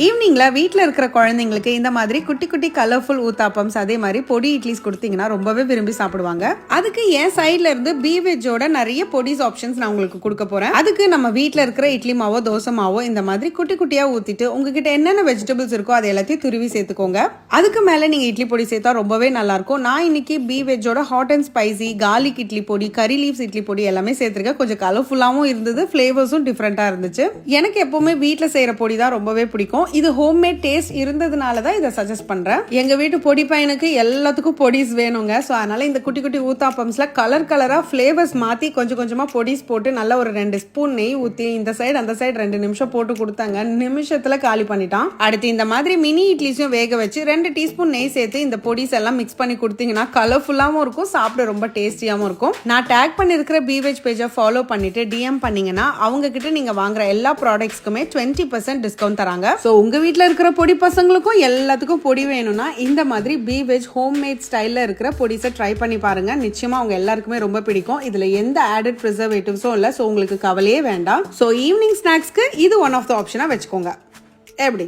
ஈவினிங்ல வீட்டில் இருக்கிற குழந்தைங்களுக்கு இந்த மாதிரி குட்டி குட்டி கலர்ஃபுல் ஊத்தாப்பம்ஸ் அதே மாதிரி பொடி இட்லிஸ் கொடுத்தீங்கன்னா ரொம்பவே விரும்பி சாப்பிடுவாங்க. அதுக்கு என் சைட்ல இருந்து பீவெஜோட நிறைய பொடிஸ் ஆப்ஷன்ஸ் நான் உங்களுக்கு கொடுக்க போறேன். அதுக்கு நம்ம வீட்டில் இருக்கிற இட்லி மாவோ தோசை மாவோ இந்த மாதிரி குட்டி குட்டியா ஊத்திட்டு உங்ககிட்ட என்னென்ன வெஜிடபிள்ஸ் இருக்கோ அதை எல்லாத்தையும் துருவி சேர்த்துக்கோங்க. அதுக்கு மேல நீங்க இட்லி பொடி சேர்த்தா ரொம்பவே நல்லா இருக்கும். நான் இன்னைக்கு பீவெஜோட hot and spicy garlic idli பொடி, கரி லீவ்ஸ் இட்லி பொடி எல்லாமே சேர்த்திருக்கேன். கொஞ்சம் கலர்ஃபுல்லாவும் இருந்தது, ஃபிளேவர்ஸும் டிஃப்ரெண்டா இருந்துச்சு. எனக்கு எப்பவுமே வீட்டில் செய்யற பொடி தான் ரொம்பவே பிடிக்கும். இது ஹோம்மேட் டேஸ்ட் இருந்ததுனால தான் இதை சஜஸ்ட் பண்றேன். எங்க வீட்டு பொடி பையனுக்கு எல்லாத்துக்கும் பொடிஸ் வேணுங்க. ஸோ அதனால இந்த குட்டி குட்டி ஊத்தாப்பம்ஸ்ல கலர் கலரா ஃபிளேவர்ஸ் மாத்தி கொஞ்சம் கொஞ்சமா பொடிஸ் போட்டு நல்ல ஒரு 2 ஸ்பூன் நெய் ஊத்தி இந்த சைடு அந்த சைடு 2 நிமிஷம் போட்டு கொடுத்தாங்க. நிமிஷத்துல காலி பண்ணிட்டான். அடுத்து இந்த மாதிரி மினி இட்லிஸும் வேக வச்சு 2 டீஸ்பூன் நெய் சேர்த்து இந்த பொடிஸ் எல்லாம் மிக்ஸ் பண்ணி கொடுத்தீங்கன்னா கலர்ஃபுல்லாவும் இருக்கும், சாப்பிட ரொம்ப டேஸ்டியாவும் இருக்கும். நான் டேக் பண்ணிருக்கிற பீவேஜ் பேஜை ஃபாலோ பண்ணிட்டு டிஎம் பண்ணீங்கன்னா அவங்க கிட்ட நீங்க வாங்குற எல்லா ப்ராடக்ட்ஸ்க்குமே 20% டிஸ்கவுண்ட் தராங்க. ஸோ உங்க வீட்டில் இருக்கிற பொடி பசங்களுக்கும் எல்லாத்துக்கும் பொடி வேணும்னா இந்த மாதிரி பீவெஜ் ஹோம்மேட் ஸ்டைல்ல இருக்கிற பொடிஸை ட்ரை பண்ணி பாருங்க. நிச்சயமா அவங்க எல்லாருக்குமே ரொம்ப பிடிக்கும். இதுல எந்த ஆடட் ப்ரிசர்வேட்டிவ்ஸும் இல்லை. ஸோ உங்களுக்கு கவலையே வேண்டாம். ஸோ ஈவினிங் ஸ்நாக்ஸ்க்கு இது ஒன் ஆஃப் த ஆப்ஷனா வச்சுக்கோங்க. எப்படி?